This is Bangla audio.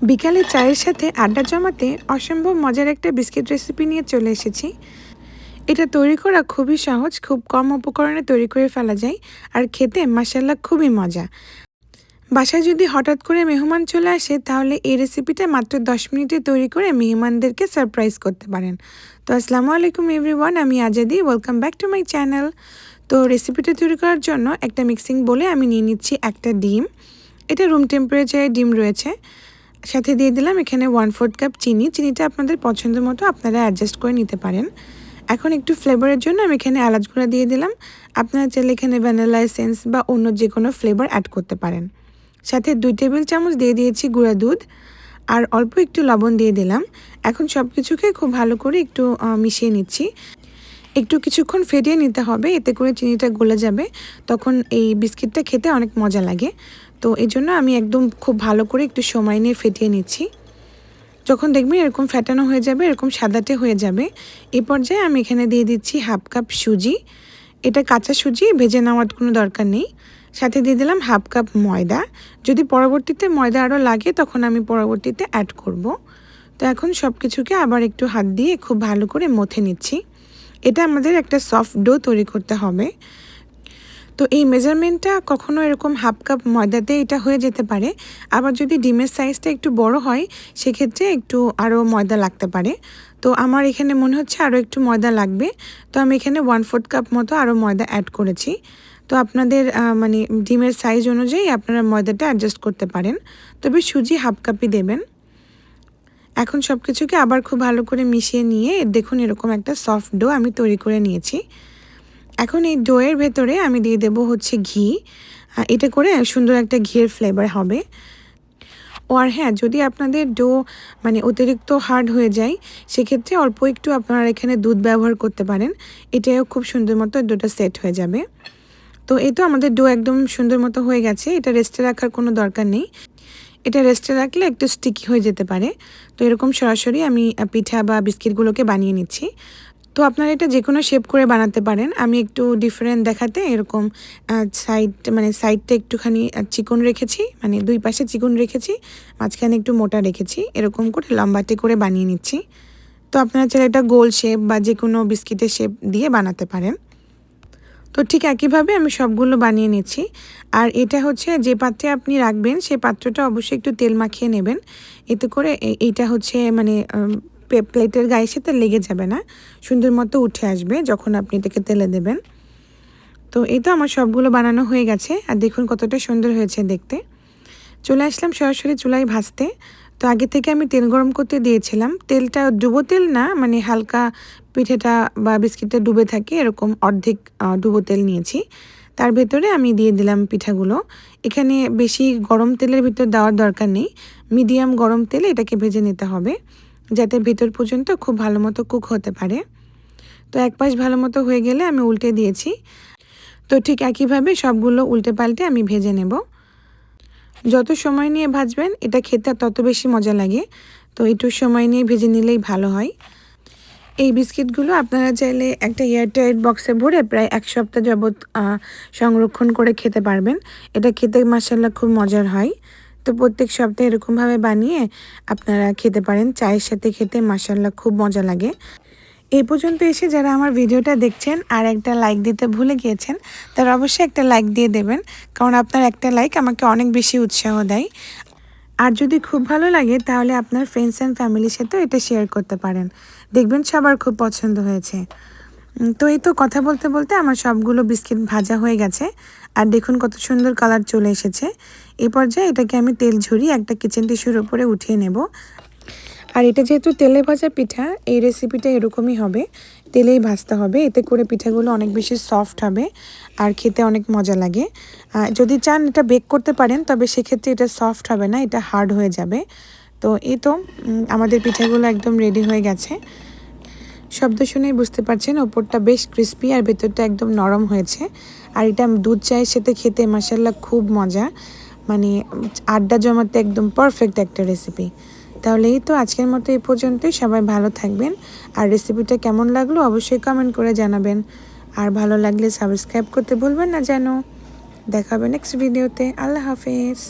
বিকালে চায়ের সাথে আড্ডা জমাতে অসম্ভব মজার একটা বিস্কিট রেসিপি নিয়ে চলে এসেছি। এটা তৈরি করা খুবই সহজ, খুব কম উপকরণে তৈরি করে ফেলা যায় আর খেতে মাশাআল্লাহ খুবই মজা। বাসায় যদি হঠাৎ করে মেহমান চলে আসে তাহলে এই রেসিপিটা মাত্র 10 মিনিটে তৈরি করে মেহমানদেরকে সারপ্রাইজ করতে পারেন। তো আসসালামু আলাইকুম এভরিওয়ান, আমি Azadi, welcome back to my channel. তো রেসিপিটা তৈরি করার জন্য একটা মিক্সিং বলে আমি নিয়ে নিচ্ছি একটা ডিম। এটা রুম টেম্পারেচারে ডিম রয়েছে। সাথে দিয়ে দিলাম এখানে 1/4 কাপ চিনি। চিনিটা আপনাদের পছন্দ মতো আপনারা অ্যাডজাস্ট করে নিতে পারেন। এখন একটু ফ্লেভারের জন্য আমি এখানে এলাচ গুঁড়া দিয়ে দিলাম। আপনারা চাইলে এখানে ভ্যানিলা এসেন্স বা অন্য যে কোনো ফ্লেভার অ্যাড করতে পারেন। সাথে 2 টেবিল চামচ দিয়ে দিয়েছি গুঁড়া দুধ আর অল্প একটু লবণ দিয়ে দিলাম। এখন সব কিছুকে খুব ভালো করে একটু মিশিয়ে নিচ্ছি। একটু কিছুক্ষণ ফেটিয়ে নিতে হবে, এতে করে চিনিটা গলে যাবে, তখন এই বিস্কিটটা খেতে অনেক মজা লাগে। তো এই জন্য আমি একদম খুব ভালো করে একটু সময় নিয়ে ফেটিয়ে নিচ্ছি। যখন দেখবেন এরকম ফেটানো হয়ে যাবে, এরকম সাদাটে হয়ে যাবে, এই পর্যায়ে আমি এখানে দিয়ে দিচ্ছি 1/2 কাপ সুজি। এটা কাঁচা সুজি, ভেজে নেওয়ার কোনো দরকার নেই। সাথে দিয়ে দিলাম 1/2 কাপ ময়দা। যদি পরবর্তীতে ময়দা আরও লাগে তখন আমি পরবর্তীতে অ্যাড করব। তো এখন সব কিছুকে আবার একটু হাত দিয়ে খুব ভালো করে মথে নিচ্ছি। এটা আমাদের একটা সফট ডো তৈরি করতে হবে। তো এই মেজারমেন্টটা কখনো এরকম 1/2 কাপ ময়দাতে এটা হয়ে যেতে পারে। আবার যদি ডিমের সাইজটা একটু বড় হয় সেক্ষেত্রে একটু আরও ময়দা লাগতে পারে। তো আমার এখানে মনে হচ্ছে আরও একটু ময়দা লাগবে। তো আমি এখানে 1/4 কাপ মতো আরও ময়দা অ্যাড করেছি। তো আপনাদের মানে ডিমের সাইজ অনুযায়ী আপনারা ময়দাটা অ্যাডজাস্ট করতে পারেন, তবে সুজি 1/2 কাপই দেবেন। এখন সব কিছুকে আবার খুব ভালো করে মিশিয়ে নিয়ে দেখুন এরকম একটা সফট ডো আমি তৈরি করে নিয়েছি। এখন এই ডোয়ের ভেতরে আমি দিয়ে দেব হচ্ছে ঘি। এটা করে সুন্দর একটা ঘিয়ের ফ্লেভার হবে। আর হ্যাঁ, যদি আপনাদের ডো মানে অতিরিক্ত হার্ড হয়ে যায় সেক্ষেত্রে অল্প একটু আপনারা এখানে দুধ ব্যবহার করতে পারেন। এটাও খুব সুন্দর মতো ডোটা সেট হয়ে যাবে। তো এই তো আমাদের ডো একদম সুন্দর মতো হয়ে গেছে। এটা রেস্টে রাখার কোনো দরকার নেই। এটা রেস্টে রাখলে একটু স্টিকি হয়ে যেতে পারে। তো এরকম সরাসরি আমি পিঠা বা বিস্কিটগুলোকে বানিয়ে নিচ্ছি। তো আপনারা এটা যে কোনো শেপ করে বানাতে পারেন। আমি একটু ডিফারেন্ট দেখাতে এরকম সাইডটা একটুখানি চিকন রেখেছি, মানে দুই পাশে চিকন রেখেছি, মাঝখানে একটু মোটা রেখেছি, এরকম করে লম্বাটে করে বানিয়ে নিচ্ছি। তো আপনারা চাইলে এটা গোল শেপ বা যে কোনো বিস্কিটের শেপ দিয়ে বানাতে পারেন। তো ঠিক একইভাবে আমি সবগুলো বানিয়ে নিচ্ছি। আর এটা হচ্ছে যে পাত্রে আপনি রাখবেন সেই পাত্রটা অবশ্যই একটু তেল মাখিয়ে নেবেন। এতে করে এইটা হচ্ছে মানে প্লেটের গায়ের সাথে লেগে যাবে না, সুন্দর মতো উঠে আসবে যখন আপনি এটাকে তেলে দেবেন। তো এই তো আমার সবগুলো বানানো হয়ে গেছে আর দেখুন কতটা সুন্দর হয়েছে দেখতে। চলে আসলাম সরাসরি চুলায় ভাজতে। তো আগে থেকে আমি তেল গরম করতে দিয়েছিলাম। তেলটা ডুবো তেল না, মানে হালকা পিঠেটা বা বিস্কিটটা ডুবে থাকে এরকম অর্ধেক ডুবো তেল নিয়েছি। তার ভেতরে আমি দিয়ে দিলাম পিঠাগুলো। এখানে বেশি গরম তেলের ভিতর দেওয়ার দরকার নেই, মিডিয়াম গরম তেলে এটাকে ভেজে নিতে হবে যাতে ভেতর পর্যন্ত খুব ভালো মতো কুক হতে পারে। তো এক পাশ ভালো মতো হয়ে গেলে আমি উল্টে দিয়েছি। তো ঠিক একইভাবে সবগুলো উল্টে পাল্টে আমি ভেজে নেব। যত সময় নিয়ে ভাজবেন এটা খেতে তত বেশি মজা লাগে। তো একটু সময় নিয়ে ভেজে নিলেই ভালো হয়। এই বিস্কিটগুলো আপনারা চাইলে একটা এয়ারটাইট বক্সে ভরে প্রায় 1 সপ্তাহ যাবৎ সংরক্ষণ করে খেতে পারবেন। এটা খেতে মাশাআল্লাহ খুব মজার হয়। তো প্রত্যেক সপ্তাহে এরকমভাবে বানিয়ে আপনারা খেতে পারেন। চায়ের সাথে খেতে মাশাআল্লাহ খুব মজা লাগে। এই পর্যন্ত এসে যারা আমার ভিডিওটা দেখছেন আর একটা লাইক দিতে ভুলে গিয়েছেন, তারা অবশ্যই একটা লাইক দিয়ে দেবেন, কারণ আপনার একটা লাইক আমাকে অনেক বেশি উৎসাহ দেয়। আর যদি খুব ভালো লাগে তাহলে আপনার ফ্রেন্ডস অ্যান্ড ফ্যামিলির সাথেও এটা শেয়ার করতে পারেন, দেখবেন সবার খুব পছন্দ হয়েছে। তো এই তো কথা বলতে বলতে আমার সবগুলো বিস্কিট ভাজা হয়ে গেছে আর দেখুন কত সুন্দর কালার চলে এসেছে। এই পর্যায়ে এটাকে আমি তেল ঝরিয়ে একটা কিচেন টিস্যুর উপরে উঠিয়ে নেব। আর এটা যেহেতু তেলে ভাজা পিঠা, এই রেসিপিটা এরকমই হবে, তেলেই ভাজতে হবে, এতে করে পিঠাগুলো অনেক বেশি সফট হবে আর খেতে অনেক মজা লাগে। যদি চান এটা বেক করতে পারেন, তবে সেক্ষেত্রে এটা সফট হবে না, এটা হার্ড হয়ে যাবে। তো এই তো আমাদের পিঠাগুলো একদম রেডি হয়ে গেছে। শব্দ শুনেই বুঝতে পারছেন ওপরটা বেশ ক্রিস্পি আর ভেতরটা একদম নরম হয়েছে। আর এটা দুধ চায়ের সাথে খেতে মাশাআল্লাহ খুব মজা, মানে আড্ডা জমাতে একদম পারফেক্ট একটা রেসিপি। তাহলে এই তো আজকের মতো এই পর্যন্তই। সবাই ভালো থাকবেন। আর রেসিপিটা কেমন লাগলো অবশ্যই কমেন্ট করে জানাবেন। আর ভালো লাগলে সাবস্ক্রাইব করতে ভুলবেন না যেন। দেখা হবে নেক্সট ভিডিওতে। আল্লাহ হাফেজ।